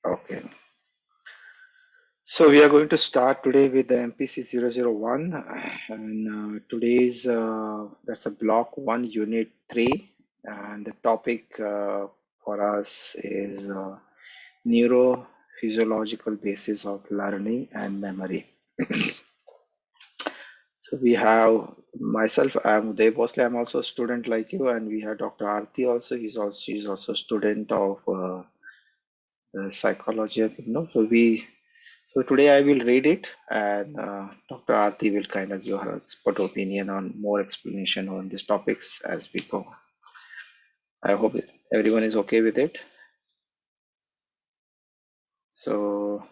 Okay. So we are going to start today with the MPC 001, and today's that's a block 1 unit 3, and the topic for us is neurophysiological basis of learning and memory. So we have myself, I'm Uday Bhosle, I'm also a student like you, and we have Dr. Arti also. She's also a student of psychology, So today I will read it, and Dr. Aarti will kind of give her expert opinion on more explanation on these topics as we go. I hope everyone is okay with it. So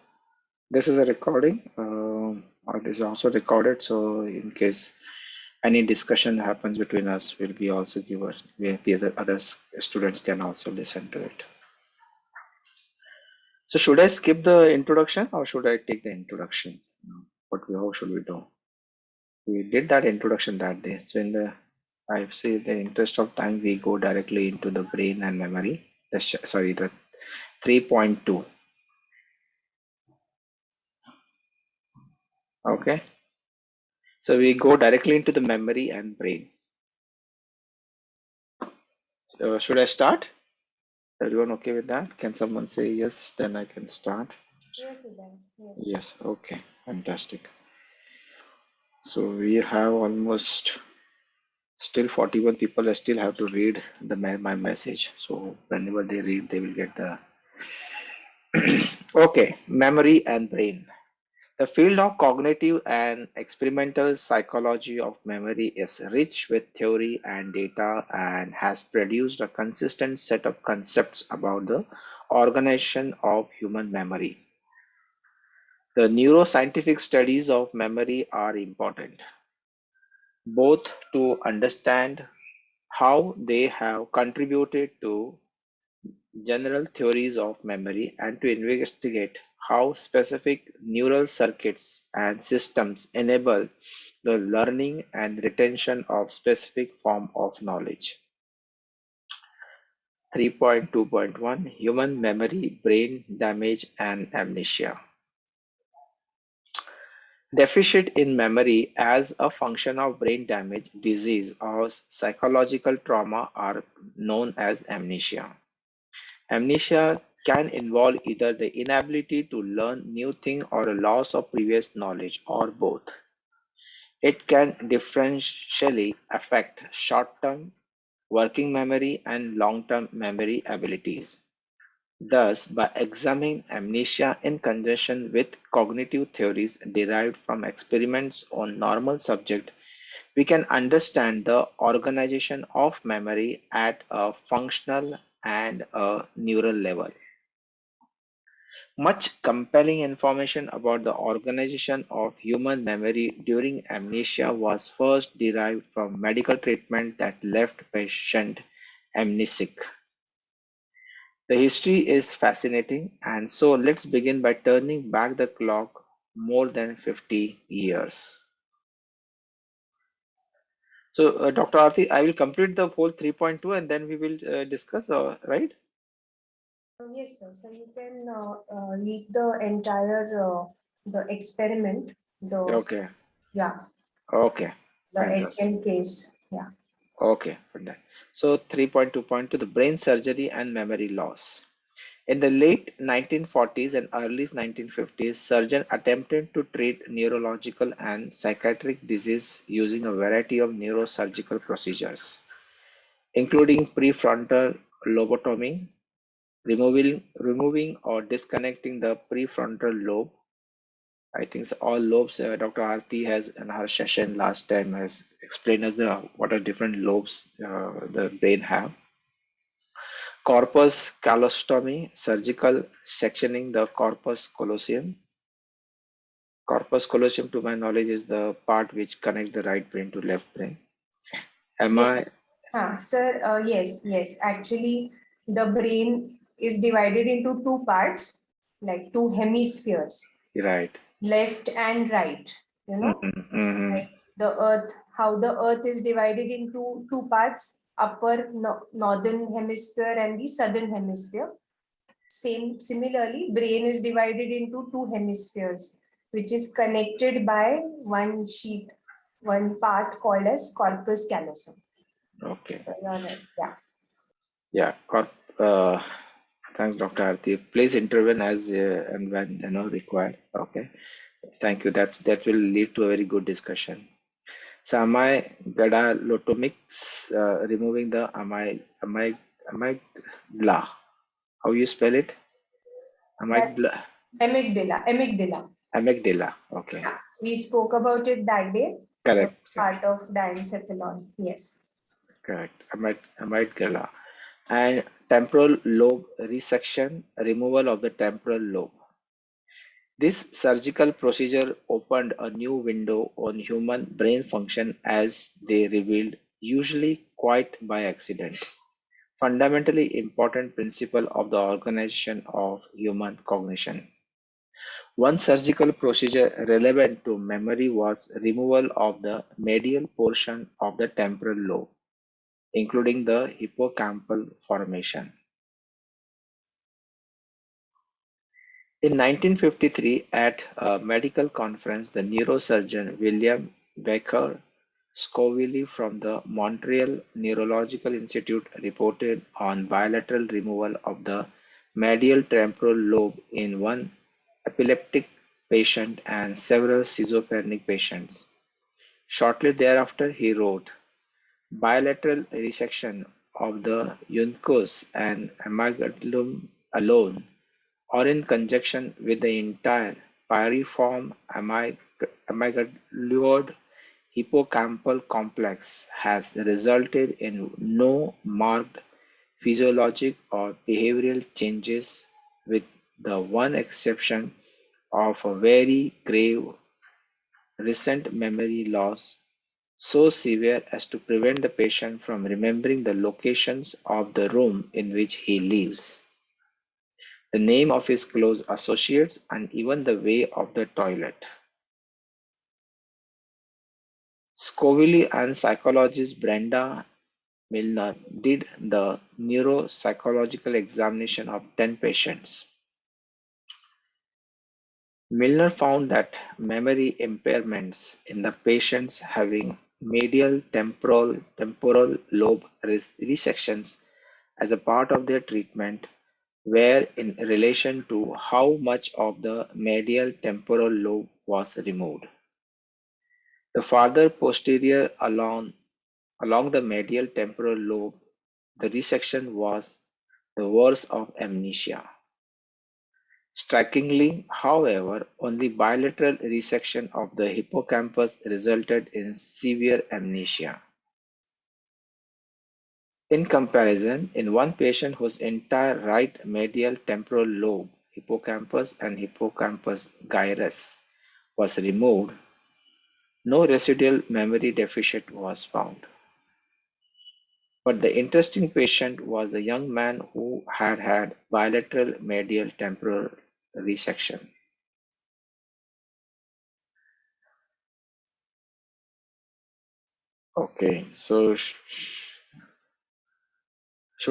this is a recording, or this is also recorded. So in case any discussion happens between us, will be also given. The other students can also listen to it. So should I skip the introduction or should I take the introduction? How should we do? We did that introduction that day. So in the, I say the interest of time, we go directly into the brain and memory. The 3.2. Okay. So we go directly into the memory and brain. Should I start? Everyone okay with that? Can someone say yes? Then I can start. Yes, Uday. Yes. Yes. Okay. Fantastic. So we have almost still 41 people still have to read my message. So whenever they read, they will get the okay, memory and brain. The field of cognitive and experimental psychology of memory is rich with theory and data and has produced a consistent set of concepts about the organization of human memory. The neuroscientific studies of memory are important, both to understand how they have contributed to general theories of memory and to investigate how specific neural circuits and systems enable the learning and retention of specific form of knowledge. 3.2.1 Human memory, brain damage and amnesia. Deficit in memory as a function of brain damage, disease, or psychological trauma are known as amnesia. Amnesia can involve either the inability to learn new things or a loss of previous knowledge, or both. It can differentially affect short-term working memory and long-term memory abilities. Thus, by examining amnesia in conjunction with cognitive theories derived from experiments on normal subjects, we can understand the organization of memory at a functional and a neural level. Much compelling information about the organization of human memory during amnesia was first derived from medical treatment that left patient amnesic. The history is fascinating, and so let's begin by turning back the clock more than 50 years. So, Dr. Arti, I will complete the whole 3.2 and then we will discuss, right? Yes, sir. So you can read the entire the experiment, Okay, yeah, okay, the fantastic. N case. Yeah. Okay, fine. So 3.2.2 the brain surgery and memory loss. In the late 1940s and early 1950s, surgeons attempted to treat neurological and psychiatric disease using a variety of neurosurgical procedures, including prefrontal lobotomy, removing or disconnecting the prefrontal lobe. I think all lobes. Dr. Aarti has in her session last time has explained us the what are different lobes the brain have. Corpus callosetomy, surgical sectioning the corpus callosum. Corpus callosum, to my knowledge, is the part which connects the right brain to left brain. Am Yes. I Sir, yes, yes. Actually, the brain is divided into two parts, like two hemispheres, right? left and right. You know, Mm-hmm, mm-hmm. like the earth, how the earth is divided into two parts, upper northern hemisphere and the southern hemisphere. Similarly, brain is divided into two hemispheres, which is connected by one part called as corpus callosum. Okay. You're right. Yeah. Yeah. Thanks, Dr. Arti. Please intervene as and when required. Okay. Thank you. That will lead to a very good discussion. So amygdalotomics, removing the amygdala. How you spell it? That's Amygdala. amygdala. Amygdala. Okay. Yeah. We spoke about it that day. The Correct. part of diencephalon. Yes. Correct. Amygdala. And temporal lobe resection, removal of the temporal lobe. This surgical procedure opened a new window on human brain function as they revealed, usually quite by accident, fundamentally important principle of the organization of human cognition. One surgical procedure relevant to memory was removal of the medial portion of the temporal lobe, including the hippocampal formation. In 1953, at a medical conference, the neurosurgeon William Becker Scoville from the Montreal Neurological Institute reported on bilateral removal of the medial temporal lobe in one epileptic patient and several schizophrenic patients. Shortly thereafter, he wrote, bilateral resection of the Uncus and amygdalum alone, or in conjunction with the entire piriform amygdaloid hippocampal complex, has resulted in no marked physiologic or behavioral changes, with the one exception of a very grave recent memory loss, so severe as to prevent the patient from remembering the locations of the room in which he lives, the name of his close associates, and even the way of the toilet. Scoville and psychologist Brenda Milner did the neuropsychological examination of 10 patients. Milner found that memory impairments in the patients having medial temporal lobe resections as a part of their treatment were in relation to how much of the medial temporal lobe was removed. The farther posterior along the medial temporal lobe the resection was, the worse of amnesia. Strikingly, however, only bilateral resection of the hippocampus resulted in severe amnesia. In comparison, in one patient whose entire right medial temporal lobe, hippocampus and hippocampus gyrus, was removed, no residual memory deficit was found. But the interesting patient was the young man who had had bilateral medial temporal resection. Okay, so should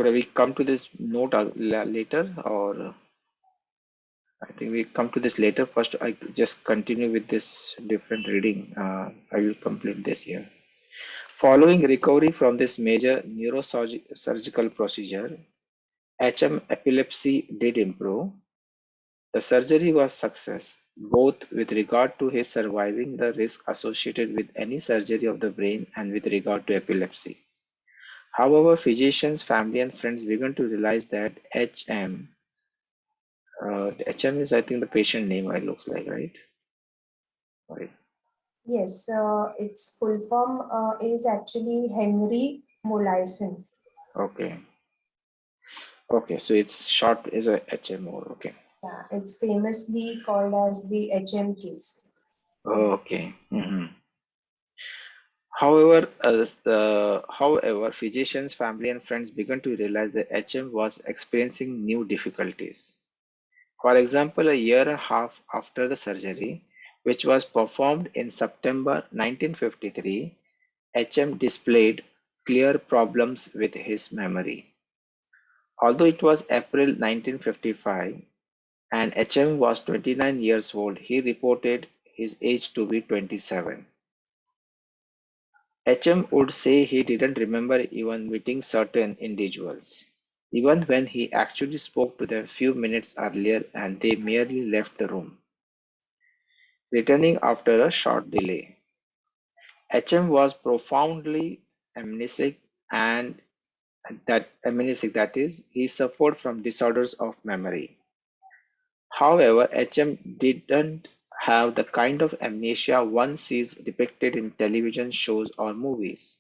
we come to this note later, or I think we come to this later? First, I just continue with this different reading. I will complete this here. Following recovery from this major neurosurgical procedure, HM epilepsy did improve. The surgery was success, both with regard to his surviving the risk associated with any surgery of the brain and with regard to epilepsy. However, physicians, family, and friends began to realize that HM is, I think, the patient name. It looks like, right? Right. Yes, its full form is actually Henry Molaison. Okay. Okay, so it's short is a HMO. Okay. Yeah, it's famously called as the HM case. Okay. However, physicians, family, and friends began to realize that HM was experiencing new difficulties. For example, a year and a half after the surgery, which was performed in September 1953, HM displayed clear problems with his memory. Although it was April 1955 and HM was 29 years old, he reported his age to be 27. HM would say he didn't remember even meeting certain individuals, even when he actually spoke to them a few minutes earlier and they merely left the room, returning after a short delay. HM was profoundly amnesic and that is, he suffered from disorders of memory. However, HM didn't have the kind of amnesia one sees depicted in television shows or movies,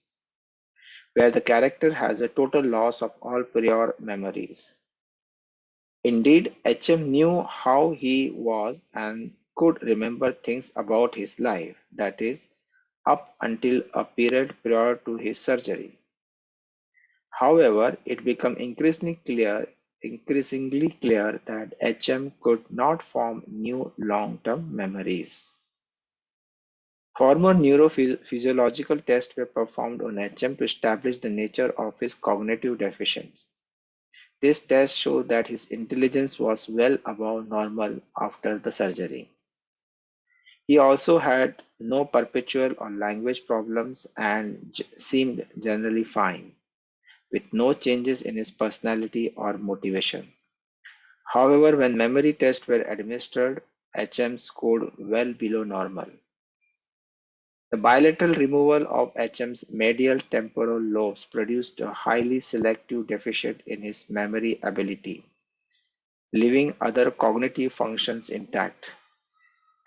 where the character has a total loss of all prior memories. Indeed, HM knew how he was and could remember things about his life, that is, up until a period prior to his surgery. However, it became increasingly clear that HM could not form new long-term memories. Former neurophysiological tests were performed on HM to establish the nature of his cognitive deficiency. This test showed that his intelligence was well above normal after the surgery. He also had no perpetual or language problems and seemed generally fine, with no changes in his personality or motivation. However, when memory tests were administered, HM scored well below normal. The bilateral removal of HM's medial temporal lobes produced a highly selective deficit in his memory ability, leaving other cognitive functions intact.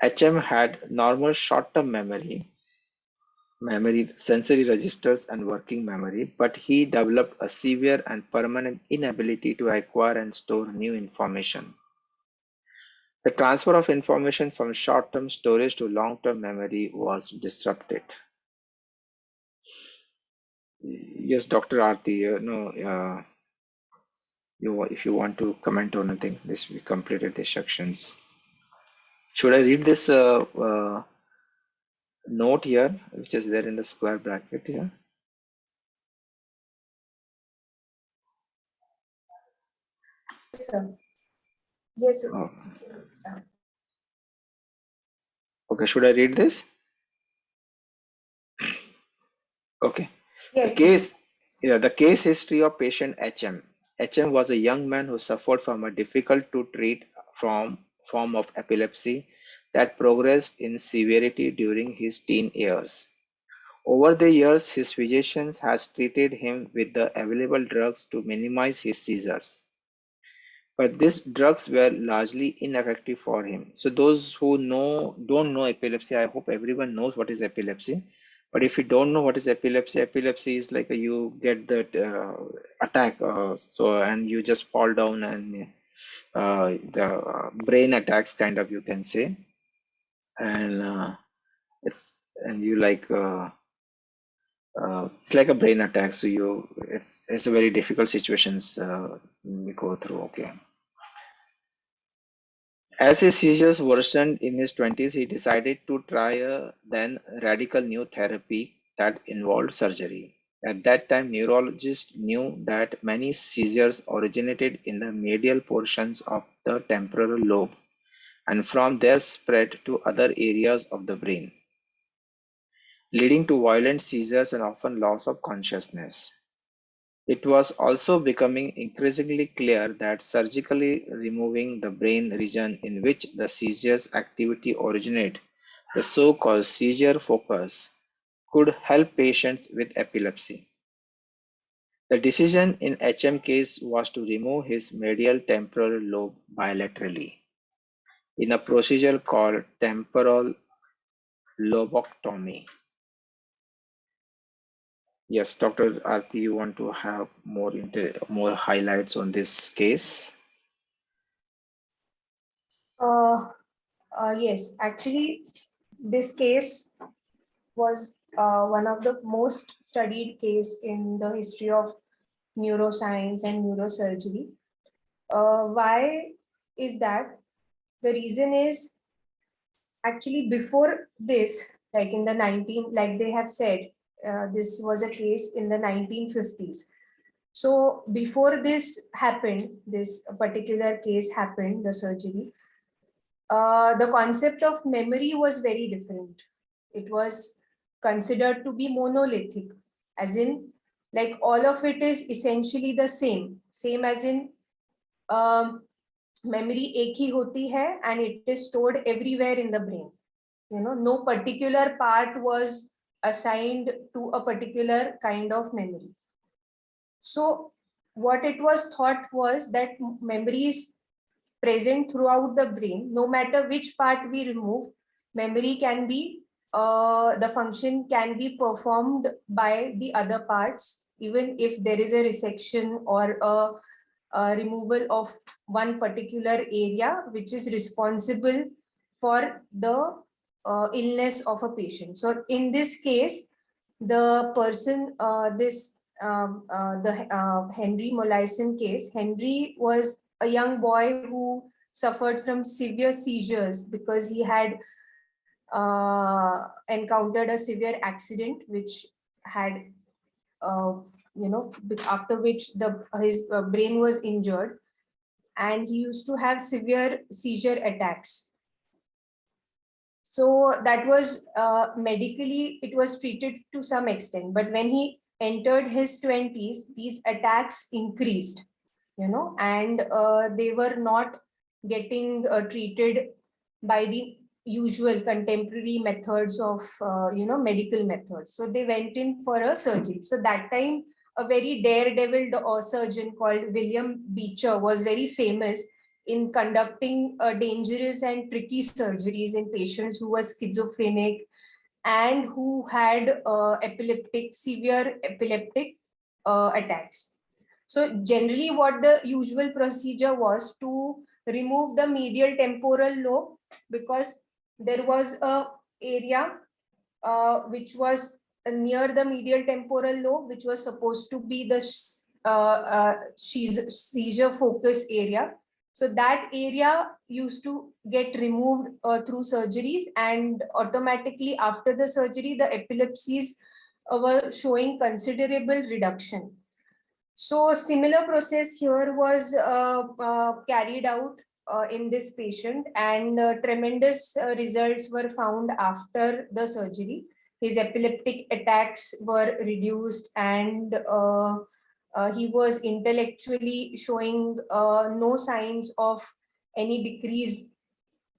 HM had normal short-term memory, sensory registers, and working memory, but he developed a severe and permanent inability to acquire and store new information. The transfer of information from short-term storage to long-term memory was disrupted. Yes, Dr. Aarti, if you want to comment on anything, this we completed the sections. Should I read this note here, which is there in the square bracket here? Yes, sir. Yes, sir. Oh, okay, should I read this? Okay. The Yes, case, the case history of patient HM. HM was a young man who suffered from a difficult to treat form of epilepsy that progressed in severity during his teen years. Over the years, his physicians has treated him with the available drugs to minimize his seizures. But these drugs were largely ineffective for him. So those who don't know epilepsy, I hope everyone knows what is epilepsy. But if you don't know what is epilepsy, epilepsy is like you get that attack, and you just fall down and the brain attacks kind of you can say, and you like it's like a brain attack. So it's a very difficult situations we go through. Okay. As his seizures worsened in his 20s, he decided to try a then radical new therapy that involved surgery. At that time, neurologists knew that many seizures originated in the medial portions of the temporal lobe and from there spread to other areas of the brain, leading to violent seizures and often loss of consciousness. It was also becoming increasingly clear that surgically removing the brain region in which the seizure's activity originates, the so-called seizure focus, could help patients with epilepsy. The decision in HM case was to remove his medial temporal lobe bilaterally in a procedure called temporal lobectomy. Yes, Dr. Aarti, you want to have more highlights on this case? Uh, yes, actually, this case was one of the most studied case in the history of neuroscience and neurosurgery. Why is that? The reason is actually before this, like in the 19, like they have said, this was a case in the 1950s. So before this happened, this particular case happened, the surgery, the concept of memory was very different. It was considered to be monolithic, as in, like, all of it is essentially the same as in, memory एक ही होती है and it is stored everywhere in the brain. No particular part was assigned to a particular kind of memory. So what it was thought was that memory is present throughout the brain. No matter which part we remove, memory can be, the function can be performed by the other parts, even if there is a resection or a removal of one particular area which is responsible for the illness of a patient. So in this case, the person, the Henry Molaison case, Henry was a young boy who suffered from severe seizures because he had encountered a severe accident which had, after which his brain was injured, and he used to have severe seizure attacks. So that was, medically, it was treated to some extent, but when he entered his 20s, these attacks increased, and they were not getting treated by the usual contemporary methods of, medical methods. So they went in for a surgery. So that time, a very daredevil surgeon called William Beecher was very famous in conducting dangerous and tricky surgeries in patients who were schizophrenic and who had severe epileptic attacks. So generally what the usual procedure was to remove the medial temporal lobe, because there was a area which was near the medial temporal lobe, which was supposed to be the seizure focus area. So that area used to get removed through surgeries, and automatically after the surgery, the epilepsies were showing considerable reduction. So similar process here was carried out in this patient, and tremendous results were found after the surgery. His epileptic attacks were reduced, and he was intellectually showing no signs of any decrease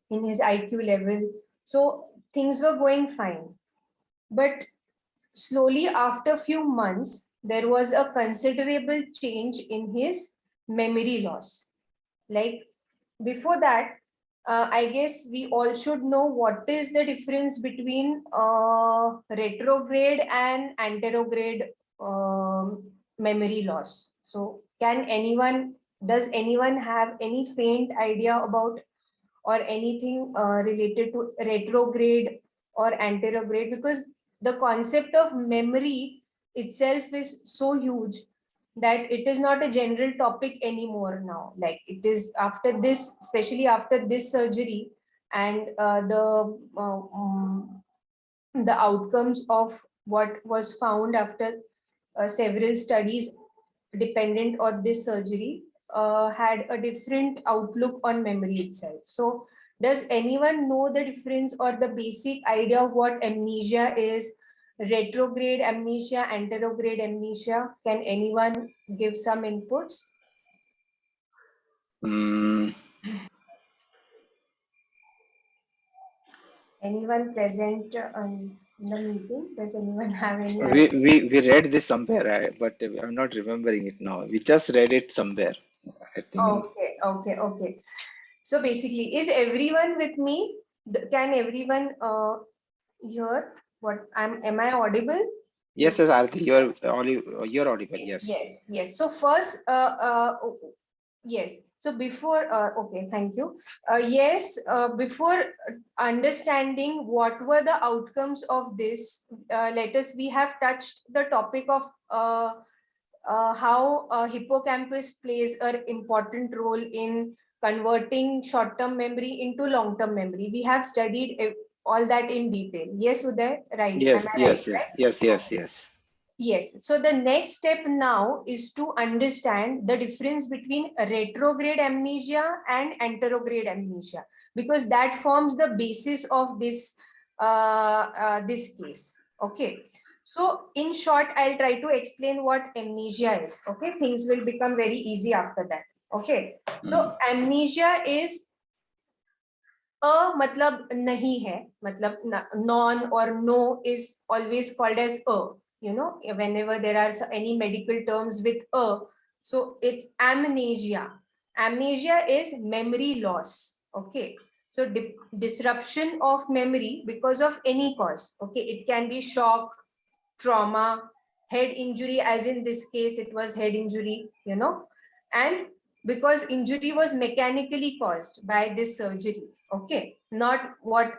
in his IQ level. So things were going fine. But slowly, after a few months, there was a considerable change in his memory loss. Like before that, I guess we all should know what is the difference between retrograde and anterograde memory loss. So does anyone have any faint idea about or anything related to retrograde or anterograde? Because the concept of memory itself is so huge that it is not a general topic anymore now. Like it is after this, especially after this surgery, and the outcomes of what was found after several studies dependent on this surgery had a different outlook on memory itself. So does anyone know the difference or the basic idea of what amnesia is? Retrograde amnesia, anterograde amnesia? Can anyone give some inputs? Anyone present in the meeting? Does anyone have any idea? We read this somewhere, but I'm not remembering it now. We just read it somewhere, I think. Okay. So basically, is everyone with me? Can everyone hear what am I audible? Yes, Aarti, you're audible. Yes. Yes. So first, yes. So before, okay, thank you. Yes, before understanding what were the outcomes of this, we have touched the topic of how hippocampus plays an important role in converting short-term memory into long-term memory. We have studied all that in detail. Yes, Uday, right? Yes, Am I right? yes, yes, yes, yes, yes. Yes. So the next step now is to understand the difference between retrograde amnesia and anterograde amnesia, because that forms the basis of this case. Okay. So in short, I'll try to explain what amnesia is. Okay. Things will become very easy after that. Okay. So amnesia is मतलब नहीं है, मतलब non or no is always called as you know, whenever there are any medical terms with so it's amnesia. Amnesia is memory loss. Okay, so disruption of memory because of any cause. Okay, it can be shock, trauma, head injury, as in this case it was head injury, you know, and because injury was mechanically caused by this surgery. Okay, not what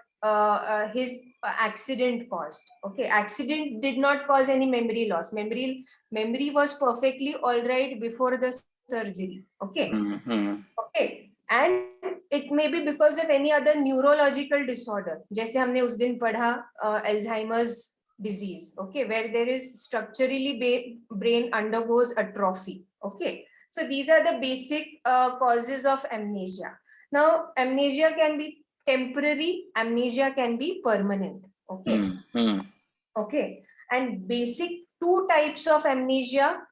his accident caused. Okay, accident did not cause any memory loss. Memory was perfectly all right before the surgery. Okay. Okay, and it may be because of any other neurological disorder, जैसे हमने उस दिन पढ़ा Alzheimer's disease. Okay, where there is structurally brain undergoes atrophy. Okay, so these are the basic causes of amnesia. Now, amnesia can be temporary, amnesia can be permanent. Okay. Okay, and basic two types of amnesia,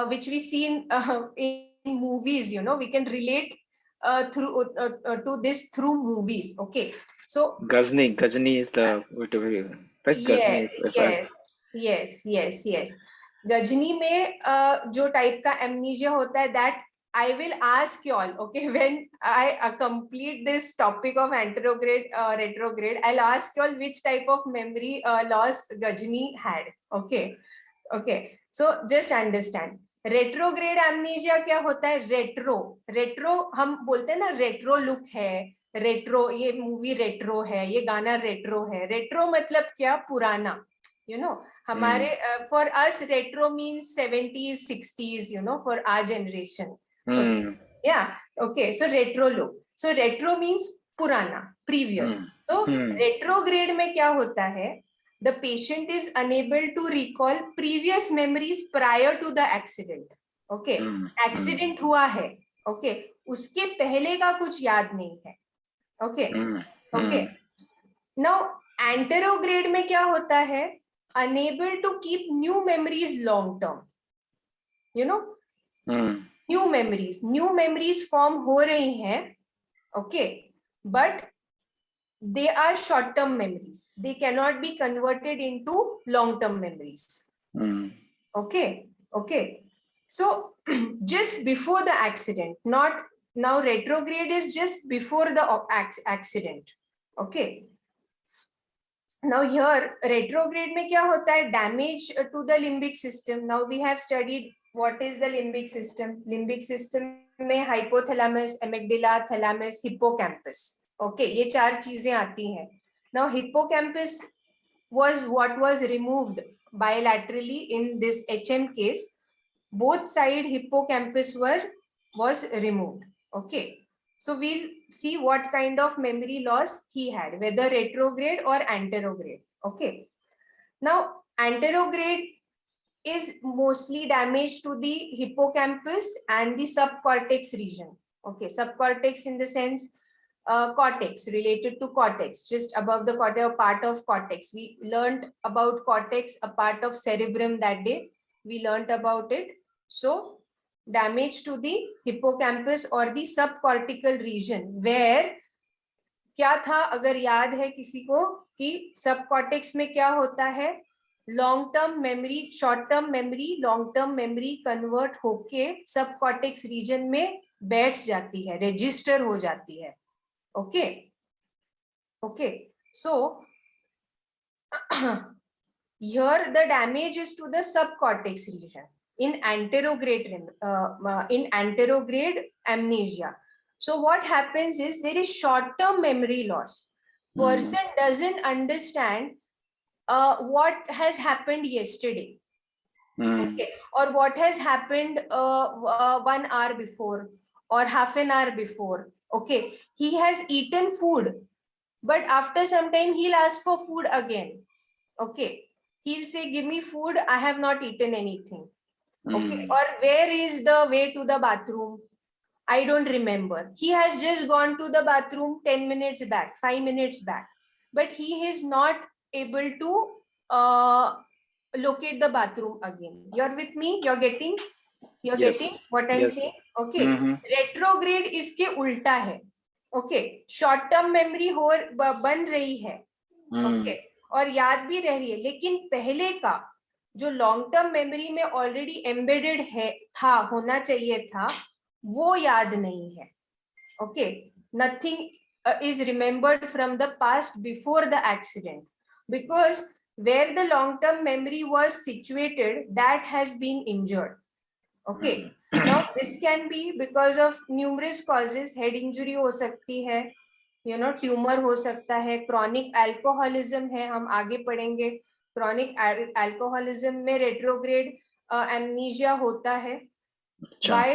which we see in movies. You know, we can relate to this through movies. Okay, so Ghazni is the right? yeah, Ghazni, if I yes. Ghazni में जो type का amnesia होता है, that I will ask you all, okay, when I complete this topic of anterograde, retrograde, I'll ask you all which type of memory loss Gajni had. Okay. So just understand. Retrograde amnesia क्या होता है? Retro हम बोलते हैं ना, retro look है, retro ये movie retro है, ये गाना retro है. Retro मतलब क्या? पुराना. You know, हमारे for us retro means 70s, 60s. You know, for our generation. Okay. Yeah. Okay. So retro look. So retro means पुराना, previous. So retrograde में क्या होता है? The patient is unable to recall previous memories prior to the accident. Okay. Accident हुआ है. Okay. उसके पहले का कुछ याद नहीं है. Okay. Okay. Now anterograde में क्या होता है? Unable to keep new memories long term. You know, new memories form हो रही हैं. Okay, but they are short term memories. They cannot be converted into long term memories. Okay. So just before the accident, not now, retrograde is just before the accident. Okay. Now here retrograde में क्या होता है? Damage to the limbic system. Now we have studied what is the limbic system. Limbic system में hypothalamus, amygdala, thalamus, hippocampus. Okay, ये चार चीजें आती हैं. Now hippocampus was what was removed bilaterally in this HM case. Both side hippocampus was removed. Okay. So we'll see what kind of memory loss he had, whether retrograde or anterograde. Okay. Now, anterograde is mostly damage to the hippocampus and the subcortex region. Okay, subcortex in the sense cortex, related to cortex, just above the cortex or part of cortex. We learned about cortex, a part of cerebrum that day. We learned about it. So damage to the hippocampus or the subcortical region, where क्या था, अगर याद है किसी को कि सबकॉर्टेक्स में क्या होता है? Long term memory, short term memory, long term memory convert होके सबकॉर्टेक्स रीजन में बैठ जाती है, रजिस्टर हो जाती है. Okay, so here the damage is to the subcortex region in anterograde amnesia. So what happens is there is short-term memory loss. Person doesn't understand what has happened yesterday. Okay, or what has happened 1 hour before or half an hour before. Okay, he has eaten food, but after some time he'll ask for food again. Okay, he'll say, give me food, I have not eaten anything. Okay, Mm. or where is the way to the bathroom? I don't remember. He has just gone to the bathroom 10 minutes back, 5 minutes back, but he is not able to locate the bathroom again. You're with me? You're Yes. getting what I'm Yes. saying? Okay. Mm-hmm. Retrograde इसके उल्टा है. Okay. Short term memory बन रही है. Okay. और याद भी रह रही है, लेकिन पहले का जो लॉन्ग टर्म मेमोरी में ऑलरेडी एम्बेडेड है था, होना चाहिए था, वो याद नहीं है. Okay, nothing is remembered from the past before the accident, because where the long term memory was situated, that has been injured. Okay, now this can be because of numerous causes. Head injury हो सकती है, tumour हो सकता है, chronic alcoholism है, हम आगे पढ़ेंगे. क्रॉनिक अल्कोहलिज्म में रेट्रोग्रेड एमनीजिया होता है. Why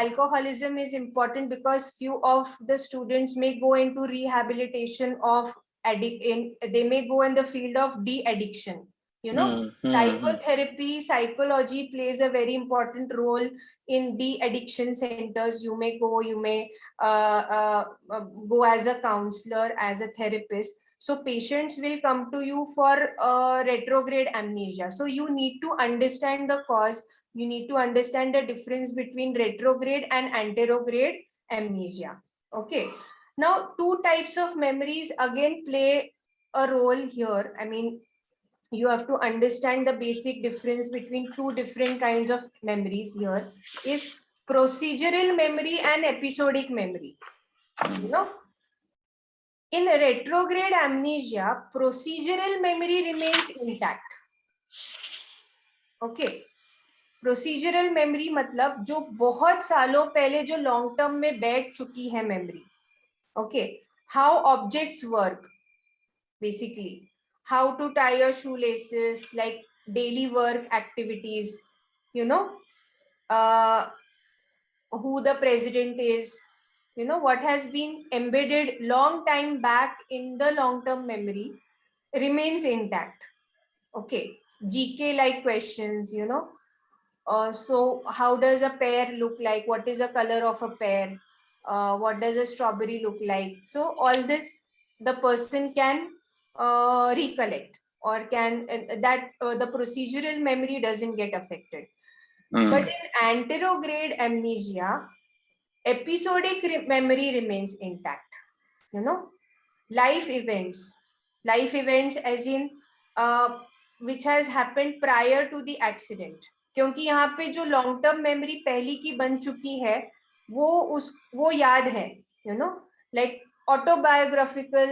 alcoholism is important? Because few of the students may go into rehabilitation of they may go in the field of de-addiction. Psychotherapy, psychology plays a very important role in de-addiction centers. You may go as a counselor, as a therapist. So patients will come to you for retrograde amnesia. So you need to understand the cause. You need to understand the difference between retrograde and anterograde amnesia. Okay. Now, two types of memories again play a role here. I mean, you have to understand the basic difference between two different kinds of memories here is procedural memory and episodic memory. In retrograde amnesia, procedural memory remains intact. Okay. Procedural memory मतलब जो बहुत सालों पहले जो long term में बैठ चुकी है memory. Okay, how objects work, basically how to tie your shoe laces, like daily work activities, who the president is, what has been embedded long time back in the long term memory remains intact. Okay, GK like questions, so how does a pear look like? What is the color of a pear? What does a strawberry look like? So all this the person can recollect, or can the procedural memory doesn't get affected. But in anterograde amnesia, episodic memory remains intact. Life events as in which has happened prior to the accident. क्योंकि यहाँ पे जो long term memory पहली की बन चुकी है वो याद है, लाइक ऑटोबायोग्राफिकल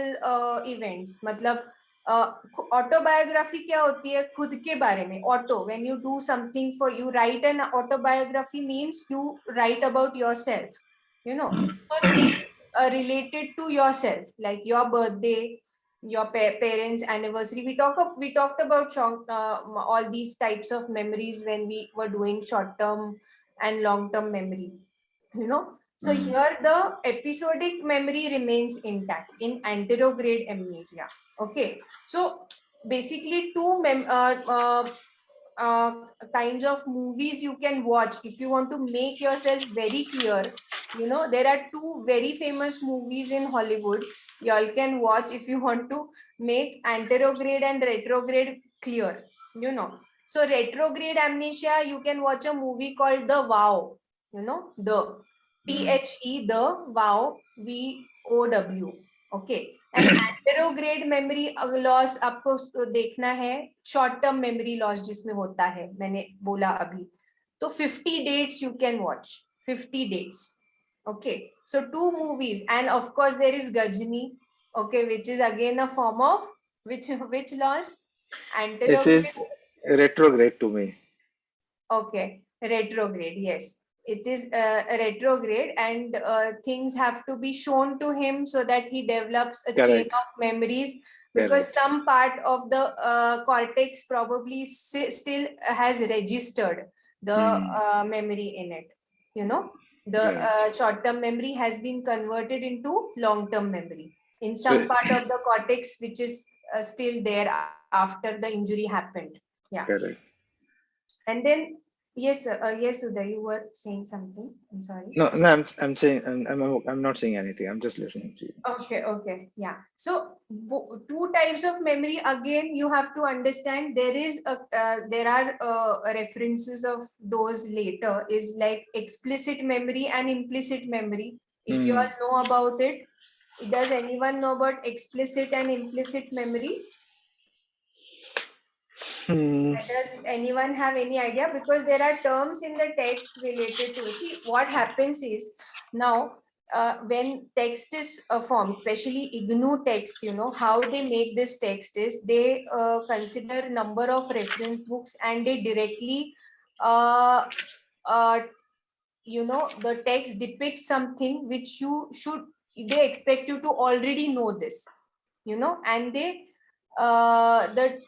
इवेंट्स. मतलब ऑटोबायोग्राफी क्या होती है? खुद के बारे में. Auto, when you do something for, you right an autobiography means you right about yourself, for things related to yourself, like your birthday, your parents' anniversary. We talked about all these types of memories when we were doing short-term and long-term memory. So here the episodic memory remains intact in anterograde amnesia. Okay, so basically two kinds of movies you can watch if you want to make yourself very clear. There are two very famous movies in Hollywood y'all can watch if you want to make anterograde and retrograde clear. So retrograde amnesia, you can watch a movie called The Vow. The THE, The Vow, VOW. Okay. And anterograde memory loss आपको देखना है short term memory loss जिसमें होता है, मैंने बोला अभी. तो 50 dates you can watch. 50 dates. Okay, so two movies, and of course there is Gajini, okay, which is again a form of which loss? This Anterograde. is retrograde to me. Okay, retrograde, yes. It is a retrograde, and things have to be shown to him so that he develops a chain Correct. of memories, because some part of the cortex probably still has registered the memory in it. The short-term memory has been converted into long-term memory in some part of the cortex, which is still there after the injury happened. Yeah. Correct. And then, yes, yes, Uday, you were saying something. I'm sorry. No, no, I'm saying I'm not saying anything. I'm just listening to you. Okay, okay, yeah. So two types of memory. Again, you have to understand there are references of those later. Is like explicit memory and implicit memory. If you all know about it, does anyone know about explicit and implicit memory? Does anyone have any idea? Because there are terms in the text related to it. See, what happens is now when text is formed, especially IGNOU text, you know, how they make this text is they consider number of reference books and they directly, uh, uh, you know, the text depicts something which they expect you to already know this, you know, and the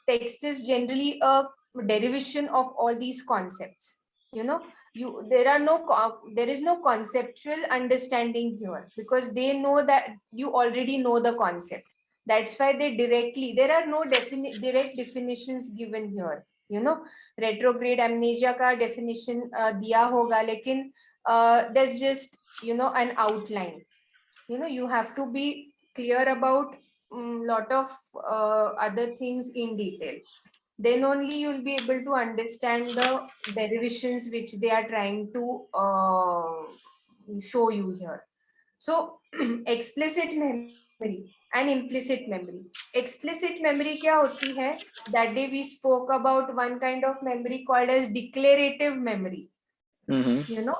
text is generally a derivation of all these concepts, you know. There is no conceptual understanding here because they know that you already know the concept. That's why there are no direct definitions given here, you know. Retrograde amnesia ka definition diya hoga, lekin there's just, you know, an outline. You know, you have to be clear about lot of other things in detail. Then only you'll be able to understand the derivations which they are trying to show you here. So explicit memory and implicit memory. Explicit memory क्या होती है? That day we spoke about one kind of memory called as declarative memory. You know,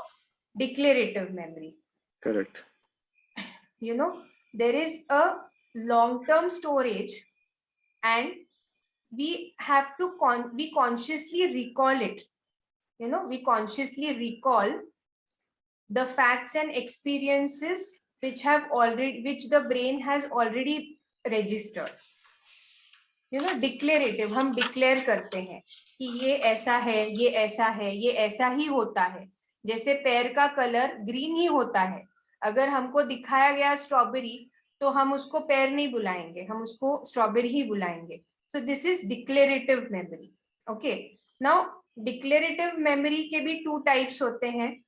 declarative memory. Correct. You know, there is a long-term storage and we have to we consciously recall it. You know, we consciously recall the facts and experiences which the brain has already registered. You know, declarative, हम declare करते हैं कि ये ऐसा है, ये ऐसा है, ये ऐसा ही होता है. जैसे पैर का कलर ग्रीन ही होता है. अगर हमको दिखाया गया स्ट्रॉबेरी तो हम उसको पैर नहीं बुलाएंगे, हम उसको स्ट्रॉबेरी ही बुलाएंगे. So this is declarative memory. Okay. Now declarative memory के भी two types होते हैं.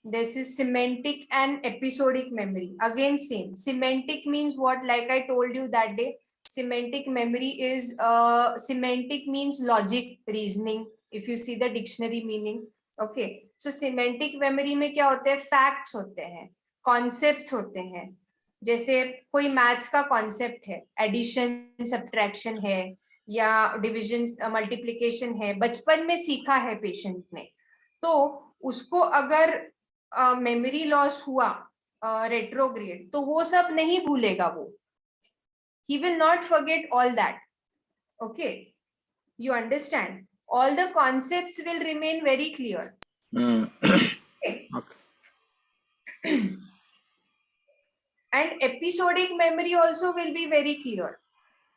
This is semantic and episodic memory. Again same. Semantic means what? Like I told you that day, semantic memory is semantic means logic, reasoning. If you see the dictionary meaning. Okay. So semantic memory में क्या होते हैं? Facts होते हैं, concepts होते हैं. जैसे कोई मैथ्स का कॉन्सेप्ट है, एडिशन सब्ट्रैक्शन है या डिविजन मल्टीप्लिकेशन है, बचपन में सीखा है पेशेंट ने, तो उसको अगर मेमोरी लॉस हुआ रेट्रोग्रेड तो वो सब नहीं भूलेगा वो. He will not forget all that. Okay, you understand? All the concepts will remain very clear. Okay. And episodic memory also will be very clear.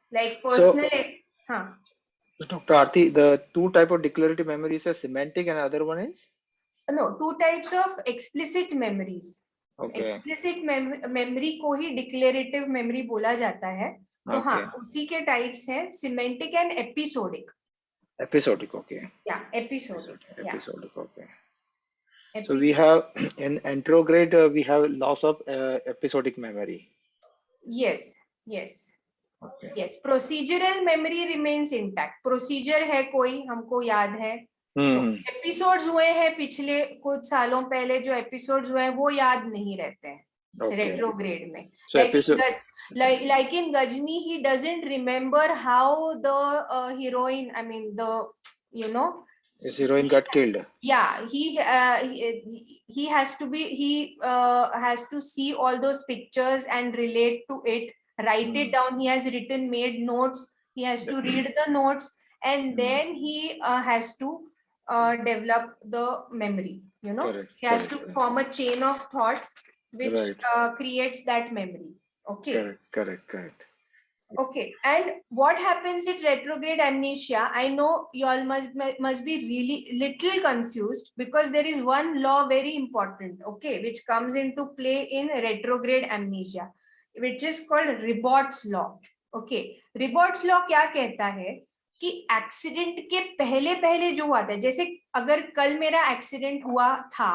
Like personal. So, Dr. Aarti, the two type of declarative memories are semantic and other one is? No, two types of explicit memories. Okay. Explicit memory को ही declarative memory बोला जाता है. तो हाँ, उसी के types हैं semantic and episodic. Episodic, okay. Yeah, episodic. Episodic, okay. Episodic. So we have in anterograde we have loss of episodic memory. Yes, yes. Okay. Yes, procedural memory remains intact. Procedure है कोई हमको याद है. तो episodes हुए हैं पिछले कुछ सालों पहले, जो एपिसोड्स हुए हैं वो याद नहीं रहते हैं रेट्रोग्रेड में. Like in Gajni, he doesn't remember how the heroine, I mean the, you know, his heroine got killed. Yeah, he has to see all those pictures and relate to it, write it down. He has made notes. He has to read the notes and then he has to develop the memory. You know, correct, he has to form a chain of thoughts which creates that memory. Okay. Correct. Okay, and what happens in retrograde amnesia? I know you all must be really little confused because there is one law very important, okay, which comes into play in retrograde amnesia, which is called Ribot's law. Okay, Ribot's law क्या कहता है कि accident के पहले पहले जो हुआ था, जैसे अगर कल मेरा एक्सीडेंट हुआ था,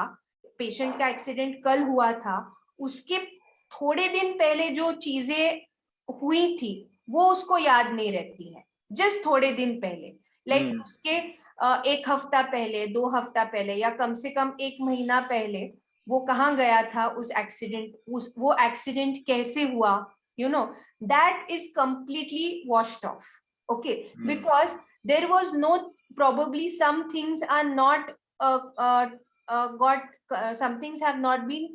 पेशेंट का एक्सीडेंट कल हुआ था, उसके थोड़े दिन पहले जो चीजें हुई थी वो उसको याद नहीं रहती है, जस्ट थोड़े दिन पहले, लाइक उसके 1 हफ्ता पहले, 2 हफ्ता पहले, या कम से कम 1 महीना पहले वो कहाँ गया था, उस एक्सीडेंट, वो एक्सीडेंट कैसे हुआ, you know, that is completely washed off. Okay, because there was no, probably some things are not got some things have not been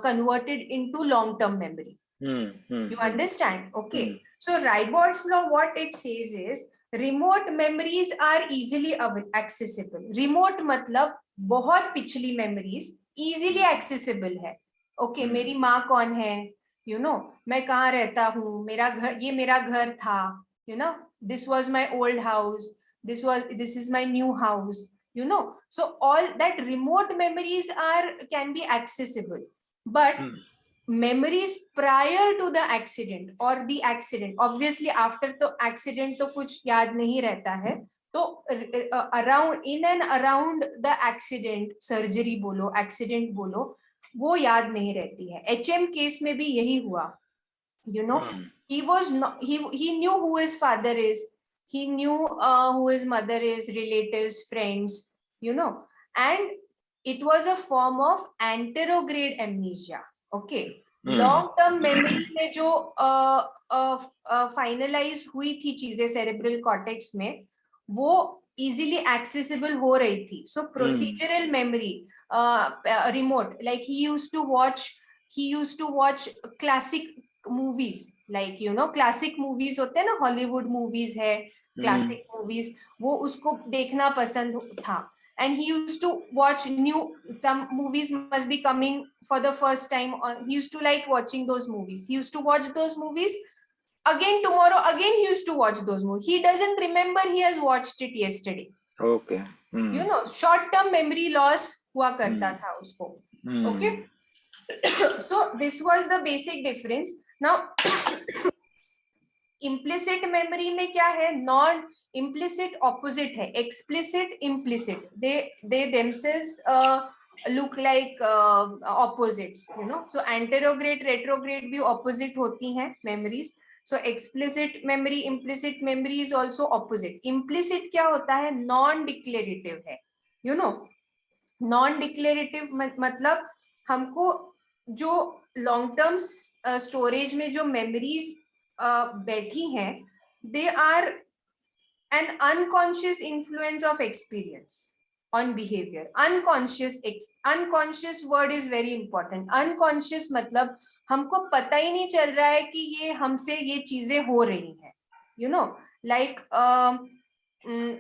converted into long term memory. You understand? Okay. So Rybord's law, what it says is remote memories are easily accessible. Remote मतलब बहुत पिछली memories easily accessible है. Okay, मेरी माँ कौन है, you know, मैं कहाँ रहता हूँ, मेरा घर, ये मेरा घर था, you know, this was my old house, this is my new house, you know. So all that remote memories can be accessible, but memories prior to the accident or the accident, obviously after the accident तो कुछ याद नहीं रहता है, तो around, in and around the accident, surgery बोलो, accident बोलो, वो याद नहीं रहती है. HM केस में भी यही हुआ, you know. He was not, he knew who his father is, he knew who his mother is, relatives, friends, you know, and it was a form of anterograde amnesia. Okay, long term memory में जो finalise हुई थी चीजें cerebral cortex में, वो easily accessible हो रही थी. So procedural memory, remote, like he used to watch classic movies, like you know, classic movies होते हैं ना, हॉलीवुड मूवीज है, क्लासिक मूवीज, वो उसको देखना पसंद था. And he used to watch some movies must be coming for the first time, he used to like watching those movies, he used to watch those movies again tomorrow, again he used to watch those movies, he doesn't remember he has watched it yesterday. Okay. You know, short term memory loss hua karta tha usko. Okay. So this was the basic difference. Now implicit memory में क्या है, non implicit opposite है, explicit implicit, they themselves look like opposites, you know. So anterograde retrograde भी opposite होती हैं memories. So explicit memory, implicit memory is also opposite. Implicit क्या होता है, non declarative है, you know. non declarative मतलब हमको जो long term storage में जो memories बैठी हैं, they are an unconscious influence of experience on behavior. Unconscious word is very important. Unconscious मतलब हमको पता ही नहीं चल रहा है कि ये हमसे ये चीजें हो रही हैं, you know, like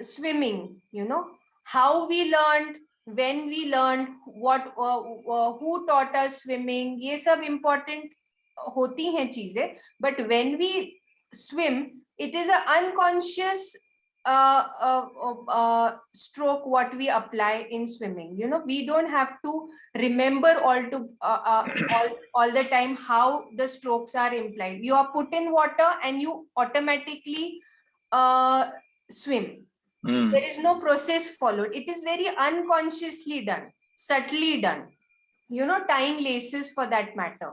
swimming, you know, how we learned, when we learned, what who taught us swimming, ये सब important होती हैं चीजें. But when we swim, it is an unconscious stroke what we apply in swimming, you know. We don't have to remember all the time how the strokes are implied. You are put in water and you automatically swim. There is no process followed, it is very unconsciously done, subtly done, you know. Tying laces for that matter,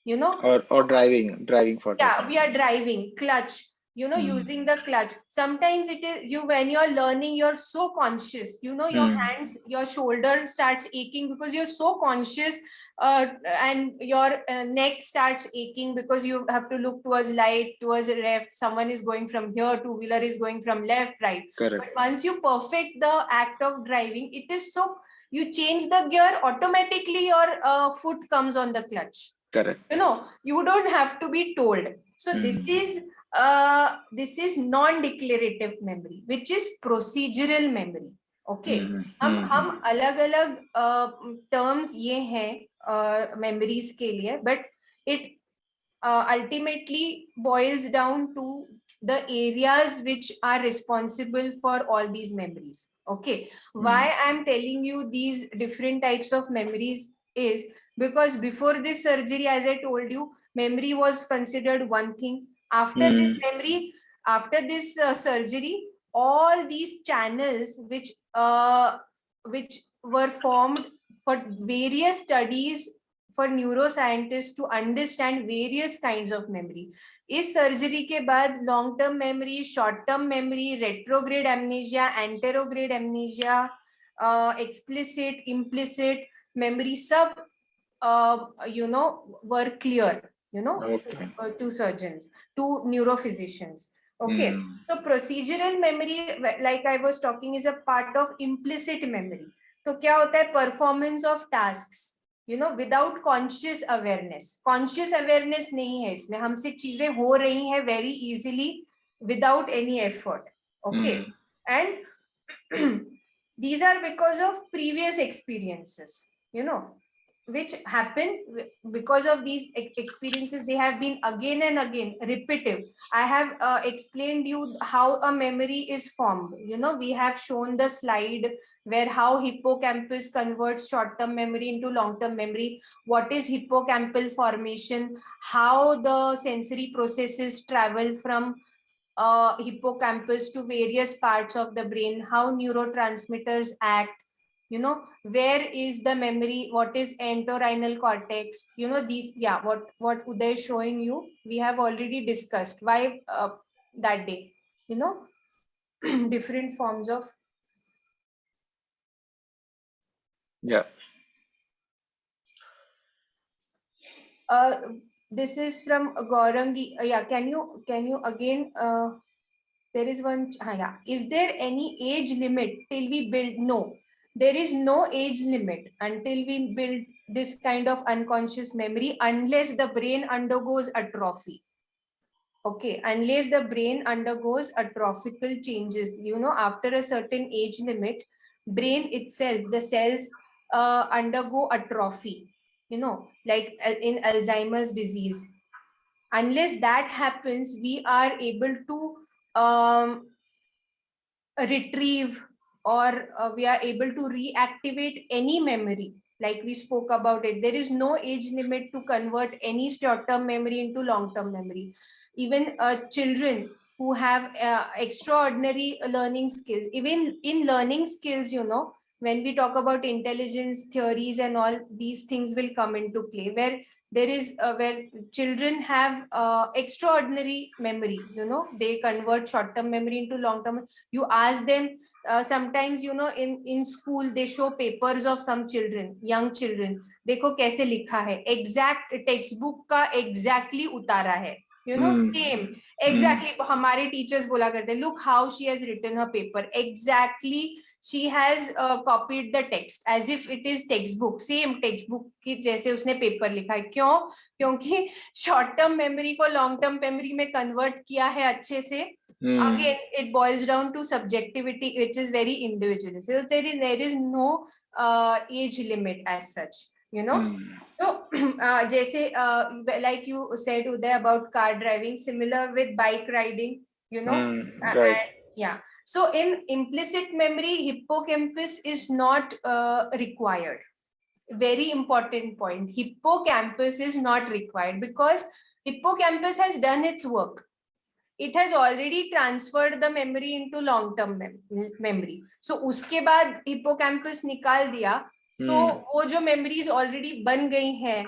you know, or driving for that. Yeah, we are driving, clutch, you know, using the clutch. Sometimes it is you, when you're learning, you're so conscious, you know, your hands, your shoulder starts aching because you're so conscious, and your neck starts aching because you have to look towards light, towards the left, someone is going from here, two-wheeler is going from left, right. Correct. But once you perfect the act of driving, it is so, you change the gear, automatically your foot comes on the clutch. Correct. You know, you don't have to be told. So this is non-declarative memory, which is procedural memory. Okay. हम अलग-अलग terms ये हैं memories के लिए, but it ultimately boils down to the areas which are responsible for all these memories. Okay. Why I'm telling you these different types of memories is because before this surgery, as I told you, memory was considered one thing. After this memory, after this surgery, all these channels which were formed for various studies for neuroscientists to understand various kinds of memory. इस surgery के बाद long term memory, short term memory, retrograde amnesia, anterograde amnesia, explicit, implicit memory, sub were clear, Okay. to surgeons, to neurophysicians. Okay. So procedural memory, like I was talking, is a part of implicit memory. तो क्या होता है? Performance of tasks, without conscious awareness. Conscious awareness नहीं है इसमें, हमसे चीजें हो रही हैं very easily without any effort. Okay. And these are because of previous experiences, which happen because of these experiences. They have been again and again repetitive. I have explained you how a memory is formed. We have shown the slide where how hippocampus converts short-term memory into long-term memory. What is hippocampal formation? How the sensory processes travel from hippocampus to various parts of the brain, how neurotransmitters act, where is the memory, what is entorhinal cortex, these, what Uday is showing you, we have already discussed why that day, different forms of. Yeah. This is from Gaurangi. Yeah, can you again, there is one, yeah. Is there any age limit till we build? No, there is no age limit until we build this kind of unconscious memory, unless the brain undergoes atrophy. Okay, unless the brain undergoes atrophical changes, after a certain age limit, brain itself, the cells undergo atrophy, like in Alzheimer's disease. Unless that happens, we are able to retrieve, or we are able to reactivate any memory, like we spoke about it. There is no age limit to convert any short-term memory into long-term memory. Even children who have extraordinary learning skills, even in learning skills, when we talk about intelligence theories and all, these things will come into play, where there is where children have extraordinary memory, they convert short-term memory into long-term. You ask them, sometimes, in school they show papers of some children, young children, देखो कैसे लिखा है, exact textbook का exactly उतारा है, same, exactly. हमारे teachers बोला करते, look how she has written her paper, exactly she has copied the text as if it is textbook, same textbook की जैसे उसने पेपर लिखा है. क्यों? क्योंकि short term memory को long term memory में convert किया है अच्छे से. Again, it boils down to subjectivity, which is very individual. So there is no age limit as such, So जैसे like you said, Uday, about car driving, similar with bike riding, Right. yeah. So in implicit memory, hippocampus is not required. Very important point. Hippocampus is not required because hippocampus has done its work. It has already transferred the memory into long-term memory. So उसके बाद hippocampus निकाल दिया, तो वो जो memories already बन गई हैं,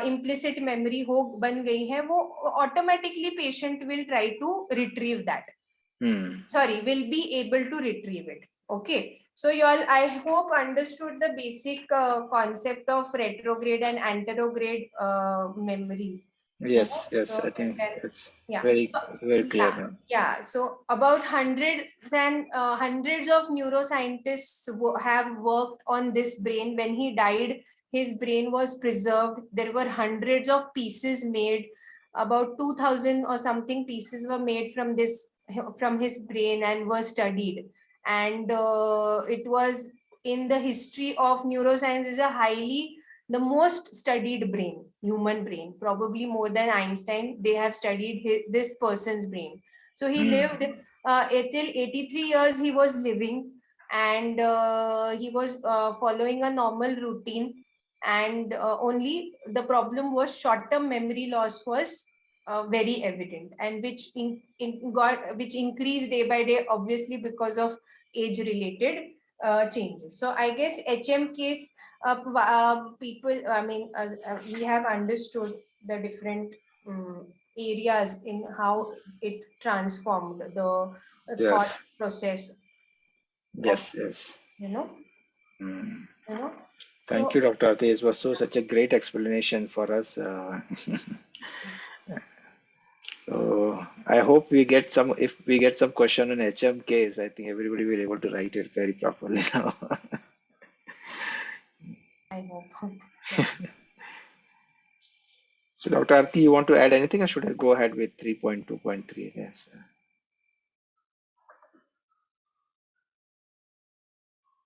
implicit memory हो बन गई हैं, वो automatically patient will try to retrieve that. Sorry, will be able to retrieve it. Okay. So you all, I hope, understood the basic concept of retrograde and anterograde memories. Yes, yes, I think it's very clear. Yeah. So about hundreds of neuroscientists have worked on this brain. When he died, his brain was preserved. There were hundreds of pieces made. About 2000 or something pieces were made from his brain and were studied. And it was in the history of neuroscience is the most studied brain, human brain, probably more than Einstein. They have studied this person's brain. So he lived till 83 years. He was living, and he was following a normal routine. And only the problem was short-term memory loss was very evident, and which increase day by day, obviously because of age related changes. So I guess HM case, people, I mean, we have understood the different areas in how it transformed the thought Yes. process of, Yes. Yes. you know, Mm. you know. Thank So you, Dr. Aarti. It was such a great explanation for us. So I hope we get some. If we get some question on HM case, I think everybody will be able to write it very properly now. I hope. Yeah. So, Dr. Aarti, you want to add anything, or should I go ahead with 3.2.3? Yes.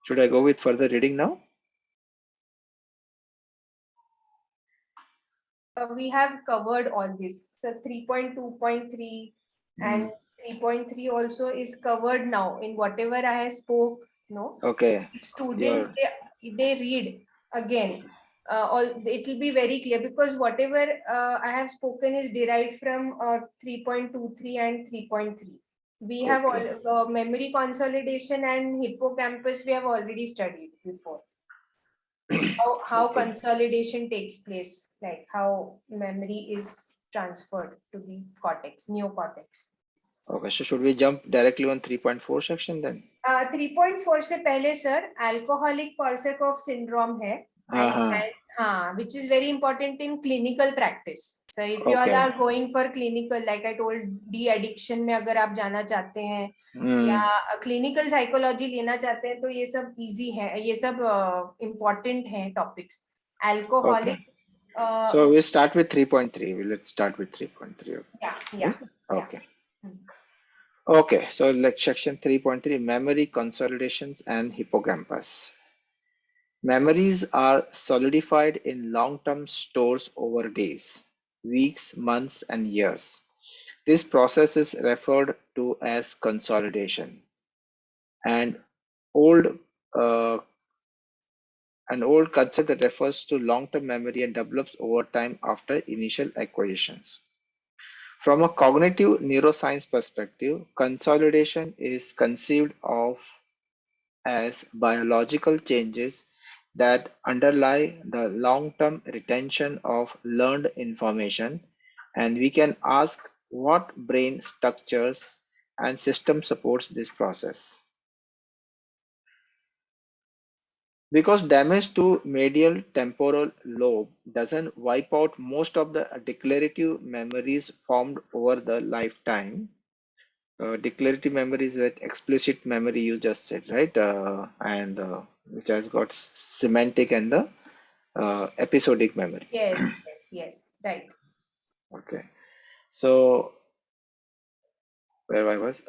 Should I go with further reading now? We have covered all this. So 3.2.3 and Mm. 3.3 also is covered now in whatever I have spoke. No, Okay. if students Your they read again, all it will be very clear, because whatever I have spoken is derived from 3.23 and 3.3. We have all okay. memory consolidation and hippocampus. We have already studied before. How Okay. consolidation takes place, like how memory is transferred to the cortex, neocortex. Okay. So should we jump directly on 3.4 section then? 3.4 से पहले sir alcoholic कोर्सैकोफ syndrome है, Uh-huh. and हाँ, which is very important in clinical practice. So if you all Okay. are going for clinical, like I told, de-addiction में अगर आप जाना चाहते हैं Mm. या क्लिनिकल साइकोलॉजी लेना चाहते हैं, तो ये सब इजी है, ये सब इम्पोर्टेंट है topics. Okay. Alcoholic, So we start with 3.3. Let's start with 3.3. yeah, Yes? yeah, yeah. Okay. Okay. So like section 3.3, memory consolidations and hippocampus. Memories are solidified in long-term stores over days, weeks, months, and years. This process is referred to as consolidation. And old uh, an old concept that refers to long-term memory and develops over time after initial acquisitions. From a cognitive neuroscience perspective, consolidation is conceived of as biological changes that underlie the long-term retention of learned information, and we can ask what brain structures and system supports this process. Because damage to medial temporal lobe doesn't wipe out most of the declarative memories formed over the lifetime. Declarative memory is that explicit memory you just said, right? And which has got semantic and the episodic memory. Yes, yes, yes, right. Okay. So where I was,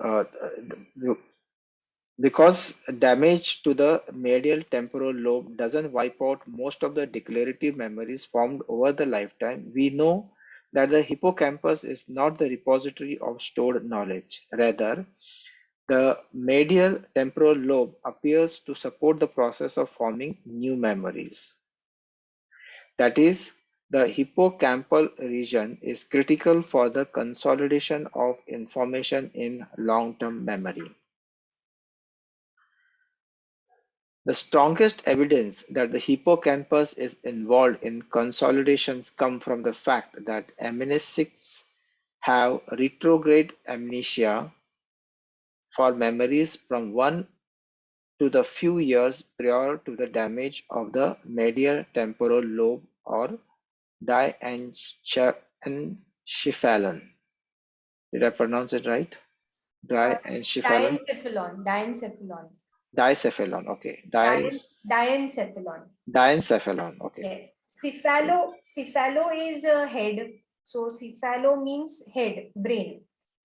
because damage to the medial temporal lobe doesn't wipe out most of the declarative memories formed over the lifetime, we know that the hippocampus is not the repository of stored knowledge. Rather, the medial temporal lobe appears to support the process of forming new memories. That is, the hippocampal region is critical for the consolidation of information in long-term memory. The strongest evidence that the hippocampus is involved in consolidations come from the fact that amnesics have retrograde amnesia for memories from one to the few years prior to the damage of the medial temporal lobe or diencephalon. Did I pronounce it right? Diencephalon? Diencephalon, diencephalon, Diencephalon, okay. diencephalon. Diencephalon, okay. Yes. So, Cephalo is a head. So cephalo means head, brain.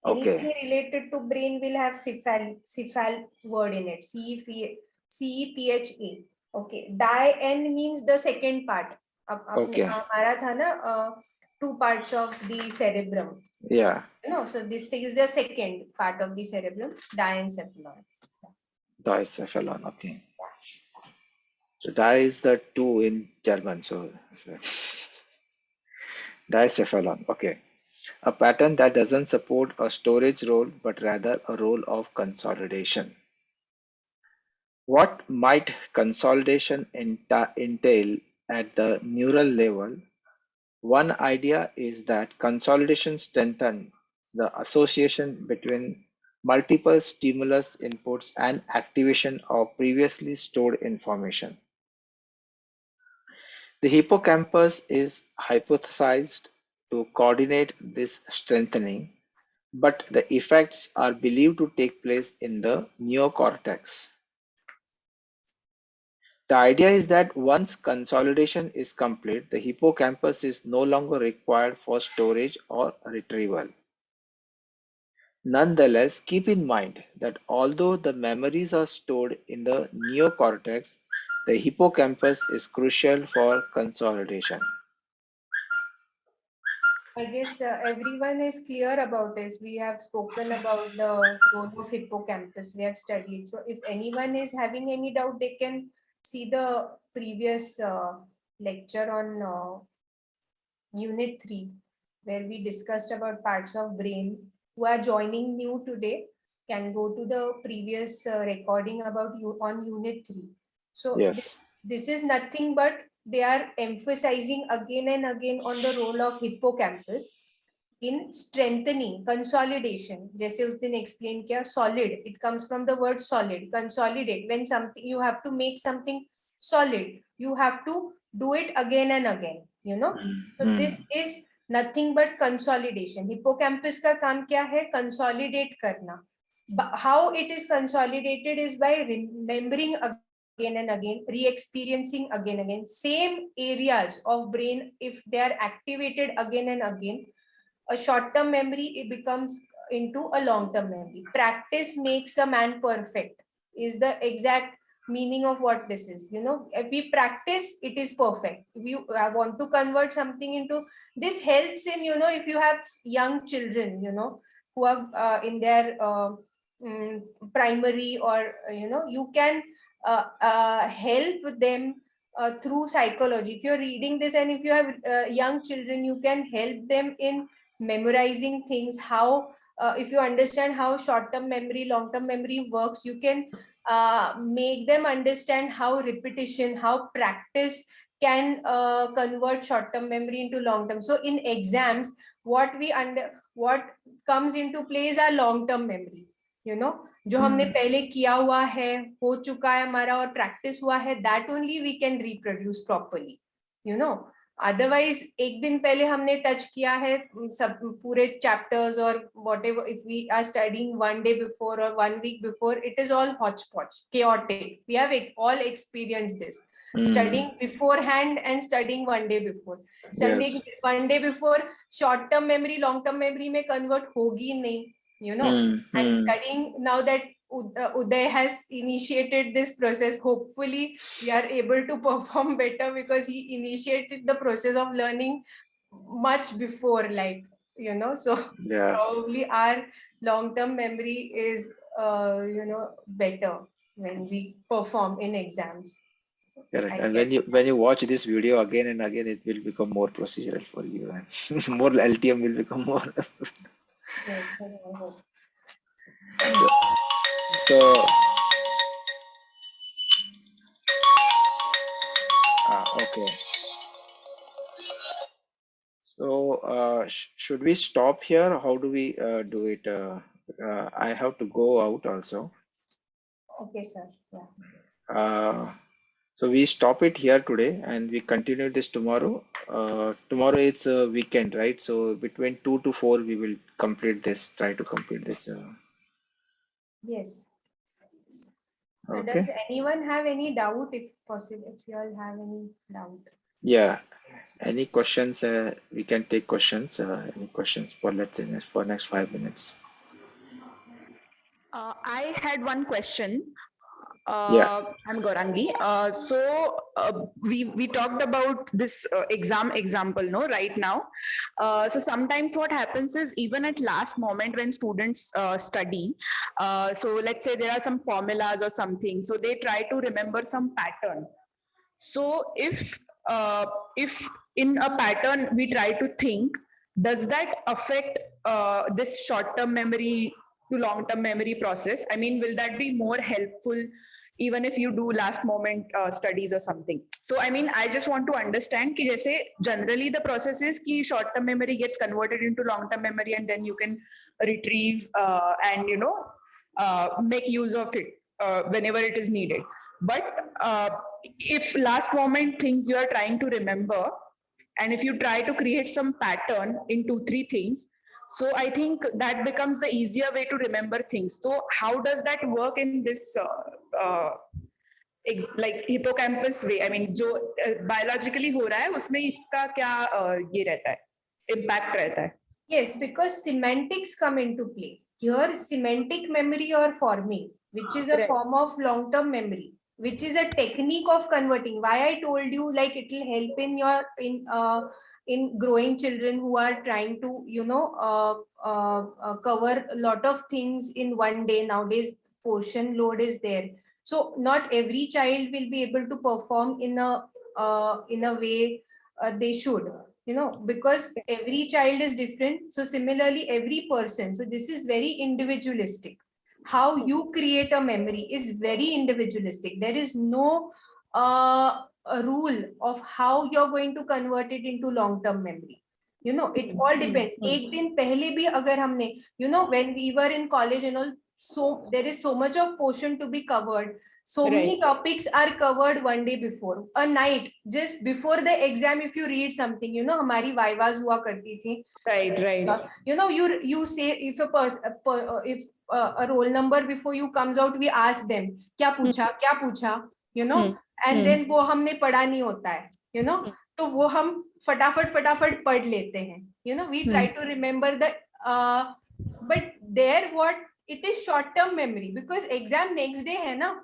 okay, Anything related to brain will have cephal word in it. CEPHA. Okay. Dien means the second part. okay, हमारा था ना two parts of the cerebrum. yeah, So this is the second part of the cerebrum, diencephalon. diencephalon, okay. So, die is the two in German, so diencephalon, okay. a pattern that doesn't support a storage role but rather a role of consolidation. What might consolidation entail at the neural level? One idea is that consolidation strengthens the association between multiple stimulus inputs and activation of previously stored information. The hippocampus is hypothesized to coordinate this strengthening, but the effects are believed to take place in the neocortex. The idea is that once consolidation is complete, the hippocampus is no longer required for storage or retrieval. Nonetheless, keep in mind that although the memories are stored in the neocortex, the hippocampus is crucial for consolidation. I guess everyone is clear about this. We have spoken about the role of hippocampus. We have studied. So if anyone is having any doubt, they can see the previous lecture on Unit 3, where we discussed about parts of brain. Who are joining new today can go to the previous recording about you on Unit 3. So Yes. this is nothing but they are emphasizing again and again on the role of hippocampus in strengthening consolidation. जैसे उस दिन explain किया solid, it comes from the word solid, consolidate. When something you have to make something solid, you have to do it again and again, you know. So this is nothing but consolidation. Hippocampus का काम क्या है? Consolidate करना. How it is consolidated is by remembering again and again, re-experiencing again and again. Same areas of brain, if they are activated again and again, a short-term memory, it becomes into a long-term memory. Practice makes a man perfect is the exact meaning of what this is. You know, if we practice, it is perfect. If you want to convert something into, this helps in, you know, if you have young children, you know, who are in their primary, or you know, you can help them through psychology. If you're reading this and if you have young children, you can help them in memorizing things. How if you understand how short-term memory, long-term memory works, you can make them understand how repetition, how practice can convert short-term memory into long-term. So in exams, what comes into play is our long-term memory, you know, जो हमने पहले किया हुआ है, हो चुका है हमारा और प्रैक्टिस हुआ है, that only we can reproduce properly, you know. Otherwise एक दिन पहले हमने टच किया है सब पूरे चैप्टर्स और whatever, if we are studying one day before or 1 week before, it is all hodgepodge, chaotic. We have all experienced this. Studying beforehand and studying one day before. Studying one day before, short term memory long term memory में convert होगी नहीं, you know. And studying now that Uday has initiated this process, hopefully we are able to perform better because he initiated the process of learning much before, like, you know. So probably our long-term memory is you know, better when we perform in exams. Correct. And when you watch this video again and again, it will become more procedural for you, and more LTM will become more. Yes, I hope. So okay. So should we stop here? How do we do it? I have to go out also. Okay, sir. Yeah. So we stop it here today and we continue this tomorrow. Tomorrow it's a weekend, right? So between 2 to 4 we will complete this, try to complete this. Yes. Okay. Does anyone have any doubt, if possible, if you all have any doubt? Yeah. Any questions? We can take questions. Any questions for, let's say, for next 5 minutes? I had one question. Yeah. I'm Gaurangi. We talked about this exam example, no, right now. So sometimes what happens is, even at last moment when students study, so let's say there are some formulas or something, so they try to remember some pattern. So if in a pattern we try to think, does that affect this short-term memory to long-term memory process? I mean, will that be more helpful even if you do last moment studies or something? So I mean, I just want to understand कि जैसे generally the process is कि short-term memory gets converted into long-term memory and then you can retrieve and make use of it whenever it is needed. But if last moment things you are trying to remember, and if you try to create some pattern in 2 3 things, so I think that becomes the easier way to remember things. So how does that work in this like hippocampus way? I mean, जो biologically हो रहा है उसमें इसका क्या ये रहता है, impact रहता है? Yes, because semantics come into play. Here, semantic memory or forming, which is a Right. form of long-term memory, which is a technique of converting. Why I told you, like, it will help in your in growing children who are trying to cover a lot of things in one day. Nowadays, portion load is there, so not every child will be able to perform in a way they should, because every child is different. So similarly, every person, so this is very individualistic. How you create a memory is very individualistic. There is no a rule of how you're going to convert it into long term memory. It all depends. एक दिन पहले भी अगर हमने, when we were in college and all, so there is so much of portion to be covered. So many topics are covered one day before, a night just before the exam. If you read something, हमारी vivas हुआ करती थी. Right. You say, if a roll number before you comes out, we ask them क्या पूछा, and then वो हमने पढ़ा नहीं होता है, तो वो हम फटाफट पढ़ लेते हैं, we try to remember the but there what it is short term memory, because exam next day है ना.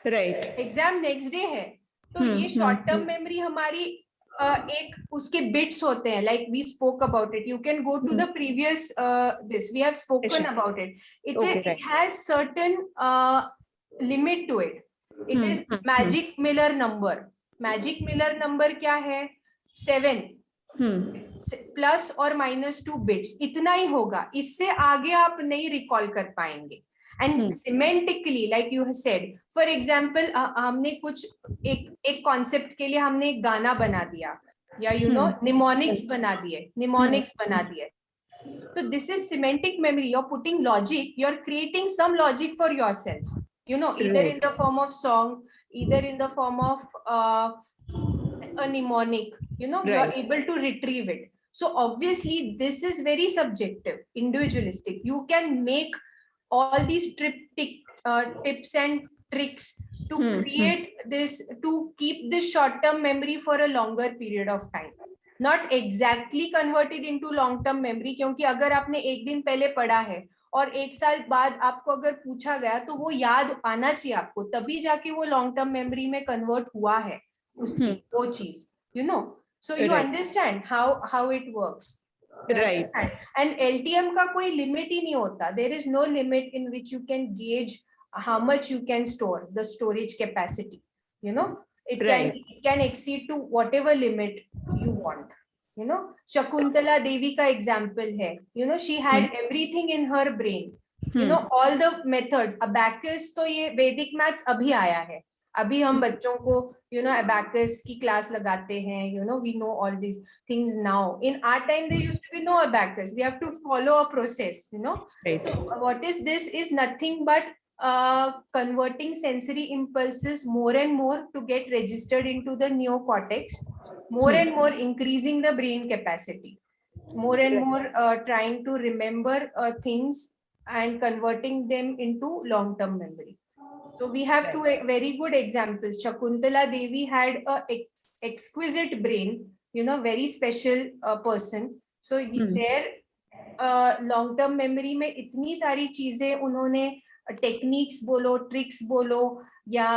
Right. एग्जाम नेक्स्ट डे है, तो ये शॉर्ट टर्म मेमोरी हमारी एक उसके बिट्स होते हैं, like we spoke about it. You can go to the previous this, we have spoken about it. It has certain limit to it. It is magic Miller number. Magic Miller number क्या है? 7 plus और -2 bits, इतना ही होगा. इससे आगे आप नहीं recall कर पाएंगे. And semantically, like you have said, for example, हमने कुछ एक concept के लिए हमने एक गाना बना दिया, या mnemonics बना दिए. So this is semantic memory. You're putting logic, you're creating some logic for yourself, either in the form of song, either in the form of a mnemonic, you're able to retrieve it. So obviously this is very subjective, individualistic. You can make all these tips and tricks to create this, to keep this short-term memory for a longer period of time. Not exactly converted into long-term memory, क्योंकि अगर आपने एक दिन पहले पढ़ा है और एक साल बाद आपको अगर पूछा गया, तो वो याद आना चाहिए आपको, तभी जाके वो long-term memory में convert हुआ है उसकी वो चीज, so you understand how it works. Right. And LTM का कोई लिमिट ही नहीं होता. There is no limit in which you can gauge how much you can store, the storage capacity. It can exceed to whatever limit you want. Shakuntala Devi का example है. She had everything in her brain. All the methods. Abacus तो ये Vedic maths अभी आया है. अभी हम बच्चों को abacus की क्लास लगाते हैं. We know all these things now. In our time there used to be no abacus. We have to follow a process. So what is this is nothing but converting sensory impulses more and more to get registered into the neocortex, more and more increasing the brain capacity, more and more trying to remember things and converting them into long-term memory. So we have two very good examples. Shakuntala Devi had a exquisite brain, very special person. So their long-term memory में इतनी सारी चीजें उन्होंने techniques बोलो, tricks बोलो, या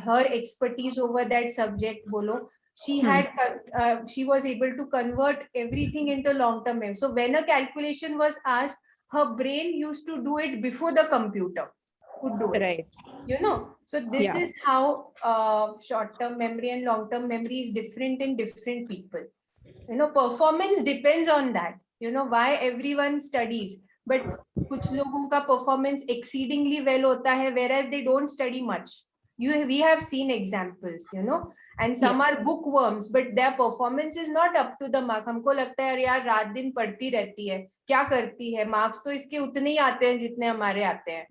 her expertise over that subject बोलो, she was able to convert everything into long-term memory. So when a calculation was asked, her brain used to do it before the computer could do it. Right. So this is how short-term memory and long-term memory is different in different people. performance depends on that. Why everyone studies, but कुछ लोगों का performance exceedingly well होता है, whereas they don't study much. We have seen examples, and some are bookworms, but their performance is not up to the mark. हमको लगता है यार रात दिन पढ़ती रहती है, क्या करती है, मार्क्स तो इसके उतने ही आते हैं जितने हमारे आते हैं.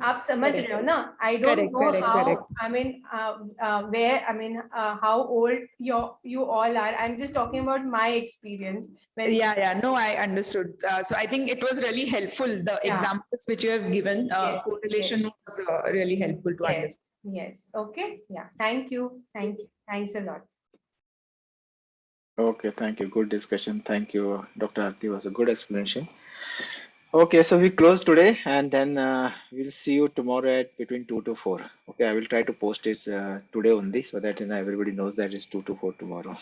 आप समझ रहे हो ना? I don't know how, I mean, where, I mean, how old you all are. I'm just talking about my experience. No, I understood. So I think it was really helpful. The examples which you have given, correlation was really helpful to understand. Yes. Okay. Yeah. Thank you. Thanks a lot. Okay, thank you. Good discussion. Thank you, Dr. Arti. Was a good explanation. Okay, so we close today, and then we'll see you tomorrow at between 2 to 4. Okay, I will try to post it today only so that everybody knows that it's 2 to 4 tomorrow.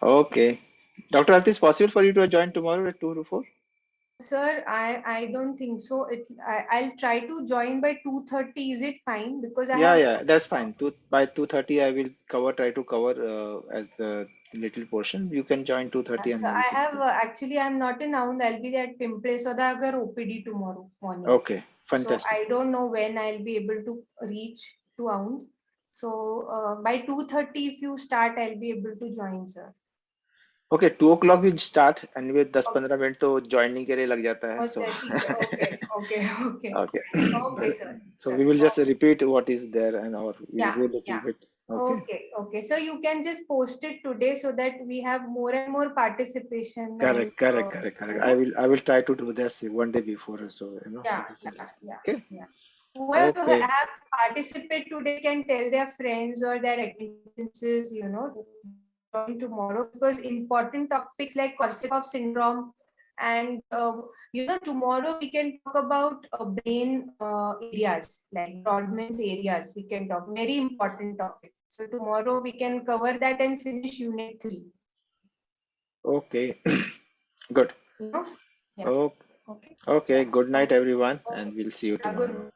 Okay. Dr. Arti, is possible for you to join tomorrow at 2 to 4? Sir, I don't think so. I'll try to join by 2:30. Is it fine? Because Yeah, that's fine. By 2:30, I will try to cover as the little portion. You can join 2:30 and So then I have actually, I'm not in Aund. I'll be at Pimple Saudagar OPD tomorrow morning. Okay, fantastic. So I don't know when I'll be able to reach to Aund. So by 2:30, if you start, I'll be able to join, sir. Okay, 2 o'clock we start and with 10-15 minutes to joining के लिए लग जाता है. So Okay, sir. So we will just repeat what is there and we will go a little bit. Okay. So you can just post it today so that we have more and more participation. Correct. I will try to do this one day before, so Okay. Whoever have participate today can tell their friends or their acquaintances, tomorrow, because important topics like Korsakoff syndrome and tomorrow we can talk about brain areas like Brodmann's areas. We can talk very important topic. So tomorrow we can cover that and finish unit 3. Okay. Good. Okay. Good night, everyone, and we'll see you tomorrow.